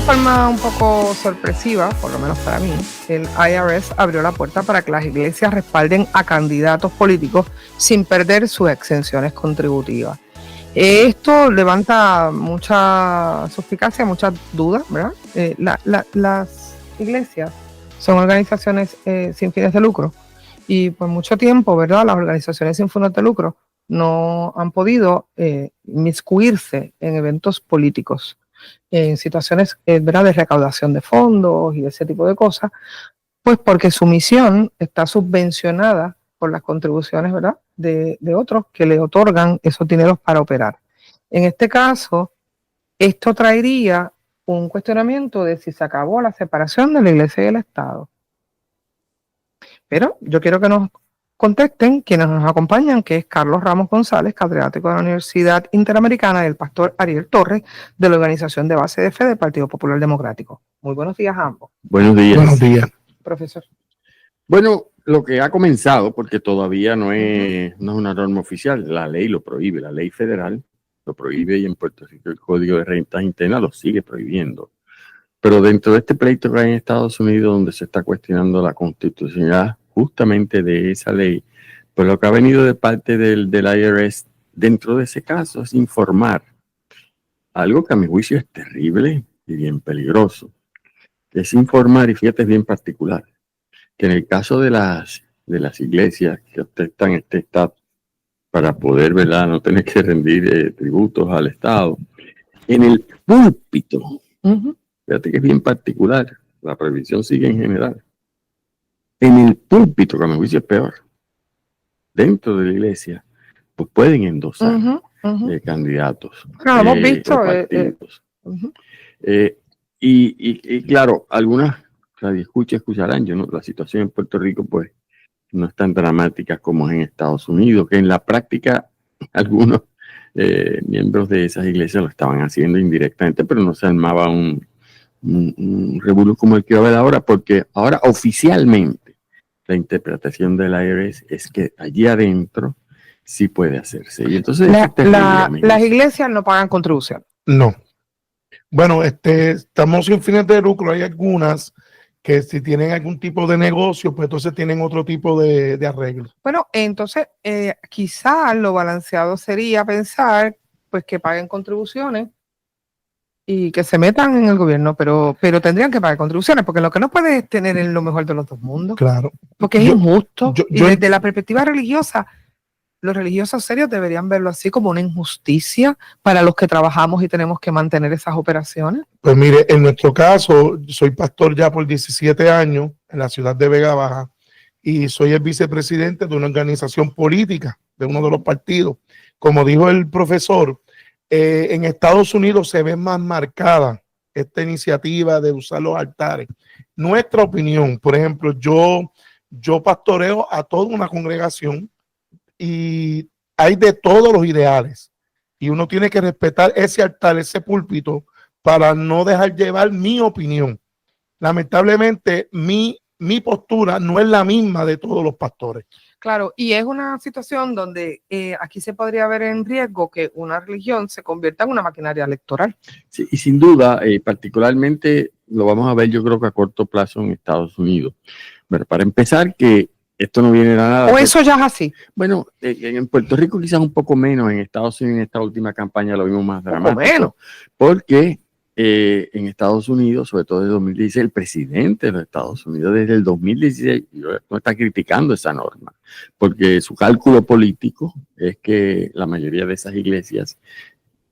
forma un poco sorpresiva, por lo menos para mí, el IRS abrió la puerta para que las iglesias respalden a candidatos políticos sin perder sus exenciones contributivas. Esto levanta mucha suspicacia, muchas dudas, ¿verdad? Las iglesias son organizaciones sin fines de lucro y por mucho tiempo, ¿verdad? Las organizaciones sin fines de lucro no han podido inmiscuirse en eventos políticos, en situaciones ¿verdad? De recaudación de fondos y ese tipo de cosas, pues porque su misión está subvencionada por las contribuciones ¿verdad? De otros que le otorgan esos dineros para operar. En este caso, esto traería un cuestionamiento de si se acabó la separación de la Iglesia y el Estado. Pero yo quiero que nos contesten quienes nos acompañan, que es Carlos Ramos González, catedrático de la Universidad Interamericana, y el pastor Ariel Torres, de la Organización de Base de Fe del Partido Popular Democrático. Muy buenos días a ambos. Buenos días. Buenos días. Profesor. Bueno, lo que ha comenzado, porque todavía no es una norma oficial, la ley lo prohíbe, la ley federal lo prohíbe y en Puerto Rico el Código de Rentas Internas lo sigue prohibiendo. Pero dentro de este pleito que hay en Estados Unidos, donde se está cuestionando la constitucionalidad justamente de esa ley, pues lo que ha venido de parte del IRS dentro de ese caso es informar algo que a mi juicio es terrible y bien peligroso. Es informar, y fíjate, es bien particular, que en el caso de las iglesias que ostentan este estatus para poder, ¿verdad?, no tener que rendir tributos al Estado, en el púlpito, fíjate que es bien particular, la prohibición sigue en general. En el púlpito, que a mi juicio es peor, dentro de la iglesia, pues pueden endosar candidatos. No, lo hemos visto. Y claro, algunas escucharán, la situación en Puerto Rico pues no es tan dramática como es en Estados Unidos, que en la práctica algunos miembros de esas iglesias lo estaban haciendo indirectamente, pero no se armaba un revolú como el que va a haber ahora, porque ahora oficialmente la interpretación del IRS es que allí adentro sí puede hacerse. Y entonces las iglesias no pagan contribución. No. Bueno, estamos sin fines de lucro. Hay algunas que si tienen algún tipo de negocio, pues entonces tienen otro tipo de arreglo. Bueno, entonces quizás lo balanceado sería pensar pues que paguen contribuciones y que se metan en el gobierno, pero tendrían que pagar contribuciones, porque lo que no puede es tener lo mejor de los dos mundos. Claro. Porque es injusto. Y desde la perspectiva religiosa, los religiosos serios deberían verlo así como una injusticia para los que trabajamos y tenemos que mantener esas operaciones. Pues mire, en nuestro caso, soy pastor ya por 17 años en la ciudad de Vega Baja y soy el vicepresidente de una organización política de uno de los partidos. Como dijo el profesor, en Estados Unidos se ve más marcada esta iniciativa de usar los altares. Nuestra opinión, por ejemplo, yo pastoreo a toda una congregación y hay de todos los ideales y uno tiene que respetar ese altar, ese púlpito, para no dejar llevar mi opinión. Lamentablemente mi postura no es la misma de todos los pastores. Claro, y es una situación donde aquí se podría ver en riesgo que una religión se convierta en una maquinaria electoral. Sí, y sin duda, particularmente lo vamos a ver yo creo que a corto plazo en Estados Unidos. Bueno, para empezar, que esto no viene de nada. ¿O eso ya es así? Bueno, en Puerto Rico quizás un poco menos, en Estados Unidos en esta última campaña lo vimos más dramático. Menos. Porque en Estados Unidos, sobre todo desde 2016, el presidente de los Estados Unidos desde el 2016 no está criticando esa norma, porque su cálculo político es que la mayoría de esas iglesias,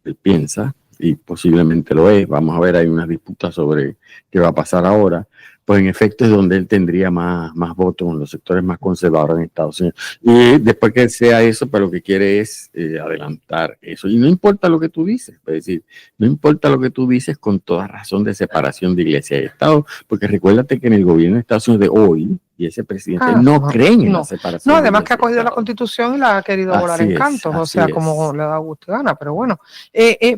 él piensa, y posiblemente lo es, vamos a ver, hay una disputa sobre qué va a pasar ahora, pues en efecto es donde él tendría más votos en los sectores más conservadores en Estados Unidos. Y después que sea eso, pero lo que quiere es adelantar eso. Y no importa lo que tú dices, es decir, no importa lo que tú dices con toda razón de separación de iglesia y Estado, porque recuérdate que en el gobierno de Estados Unidos de hoy, y ese presidente no creen en la separación. No, además que ha cogido la Constitución y la ha querido volar en cantos, o sea, como le da gusto y gana, pero bueno.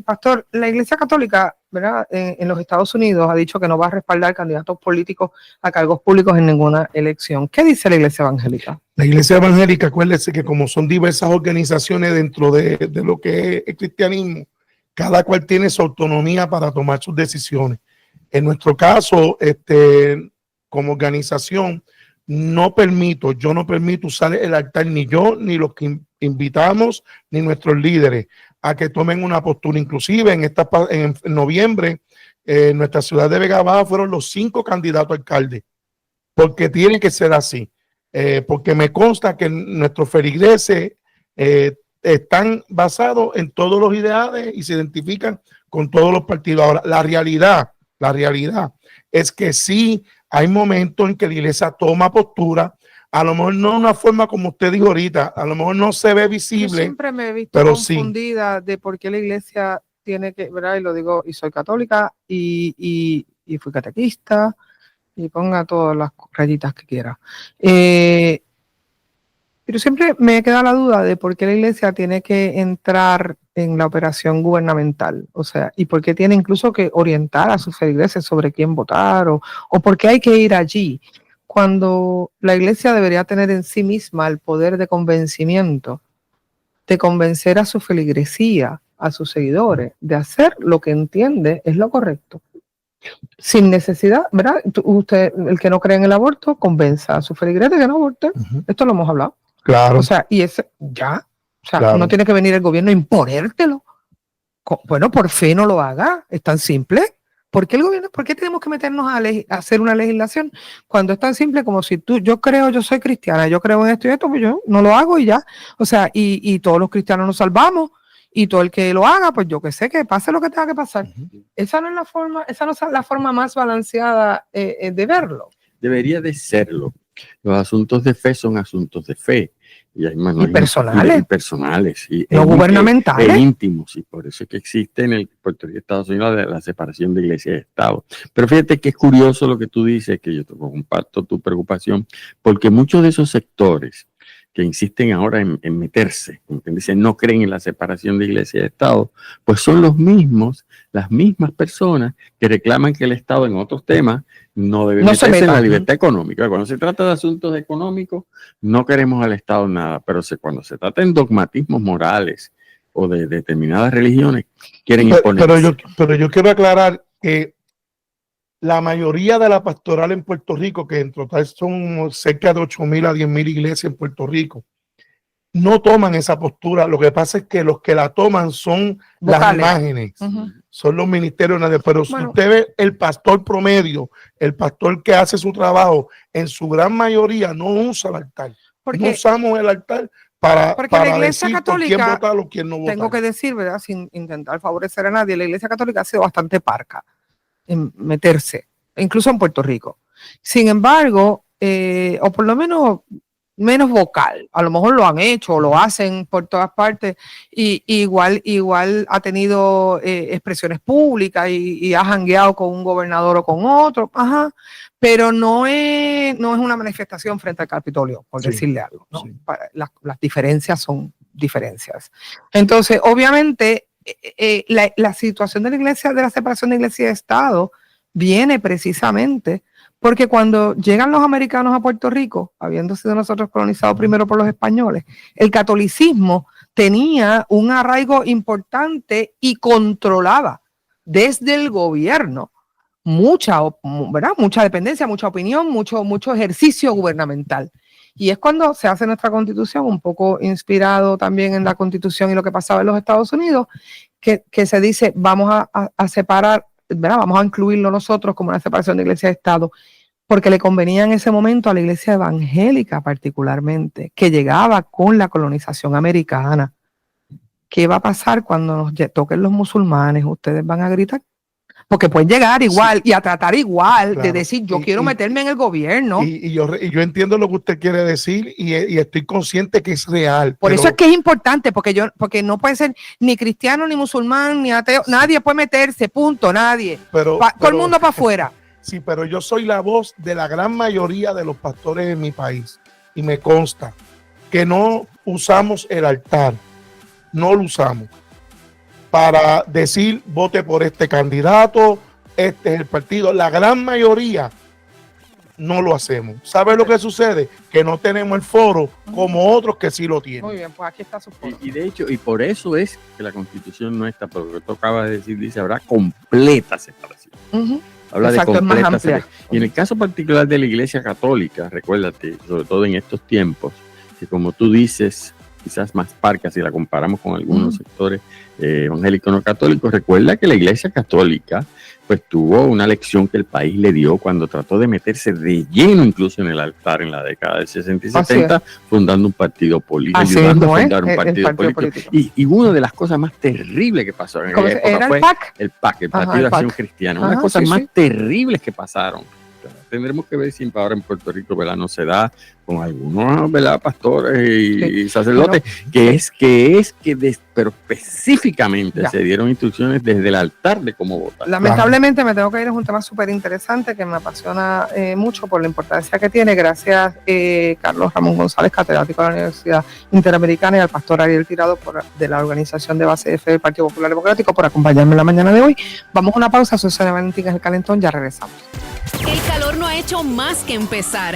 Pastor, la Iglesia Católica, ¿verdad?, en los Estados Unidos ha dicho que no va a respaldar candidatos políticos a cargos públicos en ninguna elección. ¿Qué dice la Iglesia Evangélica? La Iglesia Evangélica, acuérdese que como son diversas organizaciones dentro de lo que es el cristianismo, cada cual tiene su autonomía para tomar sus decisiones. En nuestro caso, como organización, yo no permito usar el altar, ni yo, ni los que invitamos, ni nuestros líderes, a que tomen una postura. Inclusive en noviembre, en nuestra ciudad de Vega Baja fueron los 5 candidatos a alcalde, porque tiene que ser así. Porque me consta que nuestros feligreses están basados en todos los ideales y se identifican con todos los partidos. Ahora, la realidad es que sí hay momentos en que la iglesia toma postura, a lo mejor no de una forma como usted dijo ahorita, a lo mejor no se ve visible. Yo siempre me he visto pero confundida de por qué la iglesia tiene que, ¿verdad? Y lo digo, y soy católica y fui catequista, y ponga todas las rayitas que quiera. Pero siempre me queda la duda de por qué la iglesia tiene que entrar en la operación gubernamental, o sea, y por qué tiene incluso que orientar a sus feligreses sobre quién votar, o por qué hay que ir allí, cuando la iglesia debería tener en sí misma el poder de convencimiento, de convencer a su feligresía, a sus seguidores, de hacer lo que entiende es lo correcto. Sin necesidad, ¿verdad? Usted, el que no cree en el aborto, convenza a su feligrés de que no aborte. Esto lo hemos hablado. Claro. O sea, y ese, ya. O sea, Claro. no tiene que venir el gobierno a imponértelo. Bueno, por fe no lo haga. Es tan simple. ¿Por qué el gobierno, por qué tenemos que meternos a hacer una legislación cuando es tan simple como si yo soy cristiana, yo creo en esto y esto, pues yo no lo hago y ya. O sea, y todos los cristianos nos salvamos. Y todo el que lo haga, pues yo que sé, que pase lo que tenga que pasar. Esa no es la forma más balanceada de verlo. Debería de serlo. Los asuntos de fe son asuntos de fe. Y hay más, personales. Personales. No gubernamentales. Íntimos. Y por eso es que existe en el Puerto Rico y Estados Unidos la separación de iglesia y Estado. Pero fíjate que es curioso lo que tú dices, que yo te comparto tu preocupación, porque muchos de esos sectores que insisten ahora en meterse, como quien dice, no creen en la separación de iglesia y Estado, pues son las mismas personas que reclaman que el Estado en otros temas no debe meterse en la libertad económica. Cuando se trata de asuntos económicos, no queremos al Estado nada, pero cuando se trata en dogmatismos morales o de determinadas religiones, quieren imponerse. Pero yo quiero aclarar que la mayoría de la pastoral en Puerto Rico, que en total son cerca de 8,000 a 10,000 iglesias en Puerto Rico, no toman esa postura. Lo que pasa es que los que la toman son las imágenes, son los ministerios. Pero si usted ve el pastor promedio, el pastor que hace su trabajo, en su gran mayoría no usa el altar. No usamos el altar para la iglesia decir católica, por quién votar o quién no votar. Tengo que decir, ¿verdad? Sin intentar favorecer a nadie, la iglesia católica ha sido bastante parca en meterse, incluso en Puerto Rico. Sin embargo, o por lo menos vocal, a lo mejor lo han hecho o lo hacen por todas partes, y igual ha tenido expresiones públicas y ha jangueado con un gobernador o con otro, pero no es una manifestación frente al Capitolio, por decirle algo, ¿no? Sí. Las diferencias son diferencias. Entonces, obviamente, la situación de la iglesia, de la separación de iglesia y de Estado, viene precisamente porque cuando llegan los americanos a Puerto Rico, habiendo sido nosotros colonizados primero por los españoles, el catolicismo tenía un arraigo importante y controlaba desde el gobierno mucha dependencia, mucha opinión, mucho ejercicio gubernamental. Y es cuando se hace nuestra constitución, un poco inspirado también en la constitución y lo que pasaba en los Estados Unidos, que se dice, vamos a separar, ¿verdad? Vamos a incluirlo nosotros como una separación de iglesia y Estado, porque le convenía en ese momento a la iglesia evangélica particularmente, que llegaba con la colonización americana. ¿Qué va a pasar cuando nos toquen los musulmanes? Ustedes van a gritar. Porque pueden llegar igual y a tratar igual, claro, de decir, yo quiero meterme en el gobierno. Y yo entiendo lo que usted quiere decir y estoy consciente que es real. Por eso es que es importante, porque no puede ser ni cristiano, ni musulmán, ni ateo. Nadie puede meterse, punto, nadie. Todo el mundo para afuera. Sí, pero yo soy la voz de la gran mayoría de los pastores en mi país y me consta que no usamos el altar, no lo usamos para decir vote por este candidato, este es el partido. La gran mayoría no lo hacemos. ¿Sabes lo que sucede? Que no tenemos el foro como otros que sí lo tienen. Muy bien, pues aquí está su foro. Y de hecho, y por eso es que la Constitución nuestra, pero lo que tú acabas de decir, dice, habrá completa separación. Habla Exacto, de es más completa amplia. separación. Y en el caso particular de la Iglesia Católica, recuérdate, sobre todo en estos tiempos, que como tú dices, quizás más parca si la comparamos con algunos sectores evangélicos no católicos, recuerda que la Iglesia Católica pues tuvo una lección que el país le dio cuando trató de meterse de lleno incluso en el altar en la década del 60 y 70, fundando un partido político, ayudando a fundar un partido político. Y una de las cosas más terribles que pasaron en aquella época fue el PAC, el Partido de Acción Cristiana. Una de las cosas más terribles que pasaron. Tendremos que ver si ahora en Puerto Rico, ¿verdad?, no se da con algunos, ¿verdad?, pastores y sacerdotes, pero específicamente se dieron instrucciones desde el altar de cómo votar. Lamentablemente me tengo que ir, es un tema súper interesante que me apasiona mucho por la importancia que tiene. Gracias, Carlos Ramón González, catedrático de la Universidad Interamericana, y al pastor Ariel Tirado de la organización de base de fe del Partido Popular Democrático por acompañarme en la mañana de hoy. Vamos a una pausa, soy Sonia Valentín, es El Calentón, ya regresamos. El calor no ha hecho más que empezar.